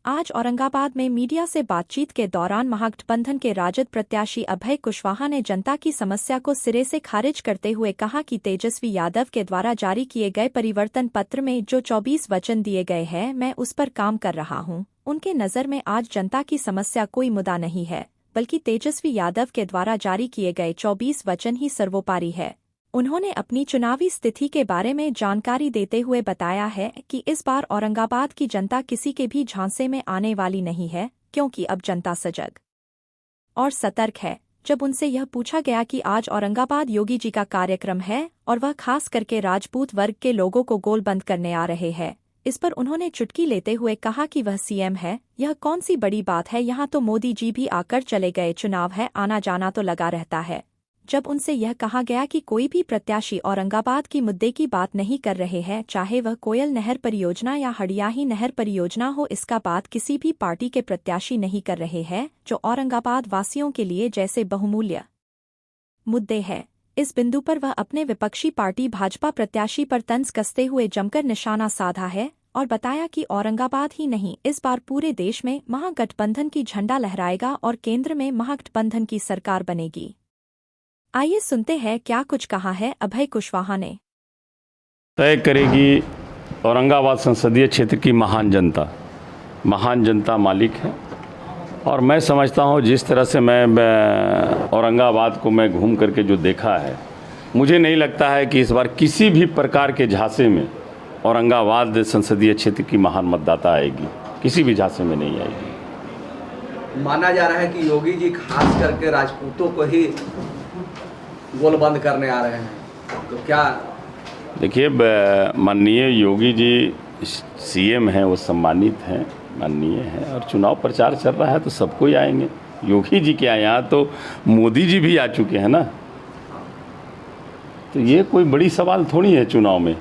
आज औरंगाबाद में मीडिया से बातचीत के दौरान महागठबंधन के राजद प्रत्याशी अभय कुशवाहा ने जनता की समस्या को सिरे से खारिज करते हुए कहा कि तेजस्वी यादव के द्वारा जारी किए गए परिवर्तन पत्र में जो 24 वचन दिए गए हैं मैं उस पर काम कर रहा हूं। उनके नज़र में आज जनता की समस्या कोई मुद्दा नहीं है, बल्कि तेजस्वी यादव के द्वारा जारी किए गए 24 वचन ही सर्वोपरि है। उन्होंने अपनी चुनावी स्थिति के बारे में जानकारी देते हुए बताया है कि इस बार औरंगाबाद की जनता किसी के भी झांसे में आने वाली नहीं है, क्योंकि अब जनता सजग और सतर्क है। जब उनसे यह पूछा गया कि आज औरंगाबाद योगी जी का कार्यक्रम है और वह खास करके राजपूत वर्ग के लोगों को गोलबंद करने आ रहे हैं, इस पर उन्होंने चुटकी लेते हुए कहा कि वह सीएम है, यह कौन सी बड़ी बात है, यहाँ तो मोदी जी भी आकर चले गए, चुनाव है, आना जाना तो लगा रहता है। जब उनसे यह कहा गया कि कोई भी प्रत्याशी औरंगाबाद की मुद्दे की बात नहीं कर रहे हैं, चाहे वह कोयल नहर परियोजना या हड़ियाही नहर परियोजना हो, इसका बात किसी भी पार्टी के प्रत्याशी नहीं कर रहे हैं, जो औरंगाबाद वासियों के लिए जैसे बहुमूल्य मुद्दे हैं। इस बिंदु पर वह अपने विपक्षी पार्टी भाजपा प्रत्याशी पर तंज कसते हुए जमकर निशाना साधा है और बताया कि औरंगाबाद ही नहीं, इस बार पूरे देश में महागठबंधन की झंडा लहराएगा और केंद्र में महागठबंधन की सरकार बनेगी। आइए सुनते हैं क्या कुछ कहा है अभय कुशवाहा ने। तय करेगी औरंगाबाद संसदीय क्षेत्र की महान जनता मालिक है। और मैं समझता हूँ जिस तरह से मैं औरंगाबाद को मैं घूम करके जो देखा है, मुझे नहीं लगता है कि इस बार किसी भी प्रकार के झांसे में औरंगाबाद संसदीय क्षेत्र की महान मतदाता आएगी, किसी भी झांसे में नहीं आएगी। माना जा रहा है कि योगी जी खास करके राजपूतों को ही गोलबंद करने आ रहे हैं, तो क्या? देखिए, माननीय योगी जी सीएम हैं, वो सम्मानित हैं, माननीय हैं, और चुनाव प्रचार चल रहा है तो सबको ही आएंगे। योगी जी क्या, यहाँ तो मोदी जी भी आ चुके हैं ना, तो ये कोई बड़ी सवाल थोड़ी है। चुनाव में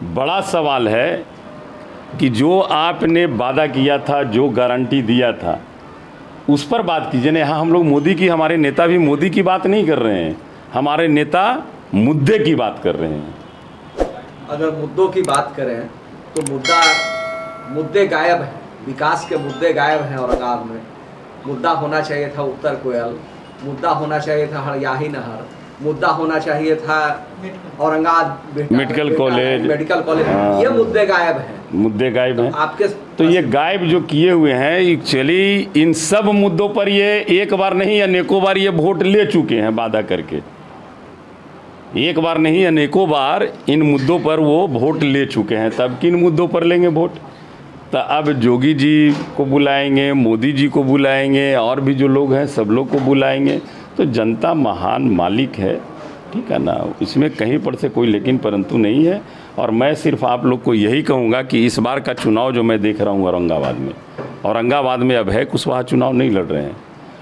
बड़ा सवाल है कि जो आपने वादा किया था, जो गारंटी दिया था, उस पर बात कीजिए ना। यहाँ हम लोग मोदी की, हमारे नेता भी मोदी की बात नहीं कर रहे हैं, हमारे नेता मुद्दे की बात कर रहे हैं। अगर मुद्दों की बात करें तो मुद्दे गायब हैं, विकास के मुद्दे गायब हैं। औरंगाबाद में मुद्दा होना चाहिए था उत्तर कोयल, मुद्दा होना चाहिए था हड़ियाही नहर, मुद्दा होना चाहिए था औरंगाबाद मेडिकल कॉलेज। ये मुद्दे गायब हैं, मुद्दे गायब हैं। आपके तो ये गायब जो किए हुए हैं, एक्चुअली इन सब मुद्दों पर ये एक बार नहीं अनेकों बार ये वोट ले चुके हैं वादा करके। एक बार नहीं अनेकों बार इन मुद्दों पर वो वोट ले चुके हैं। तब किन मुद्दों पर लेंगे वोट? तो अब जोगी जी को बुलाएंगे, मोदी जी को बुलाएंगे, और भी जो लोग हैं सब लोग को बुलाएंगे। तो जनता महान मालिक है, ठीक है ना, इसमें कहीं पर से कोई लेकिन परंतु नहीं है। और मैं सिर्फ आप लोग को यही कहूँगा कि इस बार का चुनाव जो मैं देख रहा हूँ औरंगाबाद में अभय कुशवाहा चुनाव नहीं लड़ रहे हैं,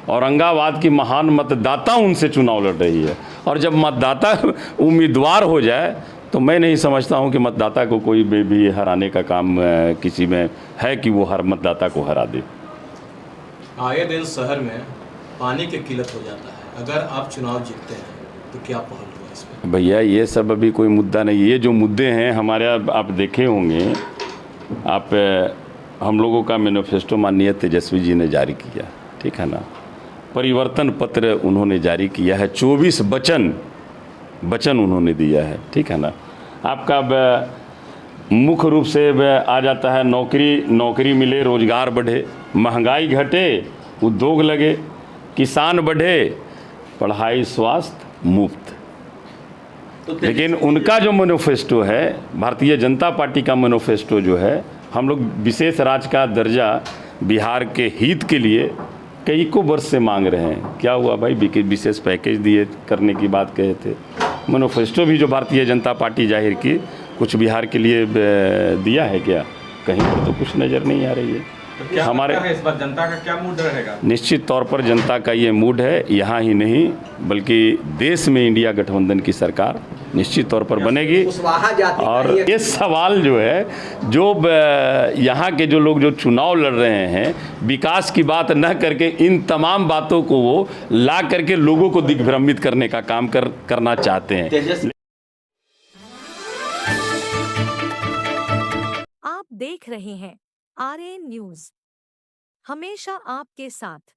औरंगाबाद की महान मतदाता उनसे चुनाव लड़ रही है। और जब मतदाता उम्मीदवार हो जाए तो मैं नहीं समझता हूं कि मतदाता को कोई भी हराने का काम किसी में है कि वो हर मतदाता को हरा दे। आए दिन शहर में पानी की किल्लत हो जाता है, अगर आप चुनाव जीतते हैं तो क्या पहल होगा इसमें? भैया ये सब अभी कोई मुद्दा नहीं। ये जो मुद्दे हैं हमारे, आप देखे होंगे, हम लोगों का मैनिफेस्टो माननीय तेजस्वी जी ने जारी किया, ठीक है ना, परिवर्तन पत्र उन्होंने जारी किया है, 24 वचन उन्होंने दिया है, ठीक है ना। आपका मुख्य रूप से आ जाता है नौकरी मिले, रोजगार बढ़े, महंगाई घटे, उद्योग लगे, किसान बढ़े, पढ़ाई स्वास्थ्य मुफ्त। लेकिन उनका जो मैनिफेस्टो है, भारतीय जनता पार्टी का मैनिफेस्टो जो है, हम लोग विशेष राज्य का दर्जा बिहार के हित के लिए कई को वर्ष से मांग रहे हैं। क्या हुआ भाई? विशेष पैकेज दिए करने की बात कहे थे। मैनिफेस्टो भी जो भारतीय जनता पार्टी जाहिर की, कुछ बिहार के लिए दिया है क्या? कहीं पर तो कुछ नज़र नहीं आ रही है। तो क्या हमारे इस बार जनता का क्या मूड रहेगा? निश्चित तौर पर जनता का ये मूड है, यहाँ ही नहीं बल्कि देश में इंडिया गठबंधन की सरकार निश्चित तौर पर बनेगी। और ये सवाल जो है, जो यहाँ के जो लोग जो चुनाव लड़ रहे हैं, विकास की बात न करके इन तमाम बातों को वो ला करके लोगों को दिग्भ्रमित करने का काम करना चाहते हैं। आप देख रहे हैं RN न्यूज़। हमेशा आपके साथ।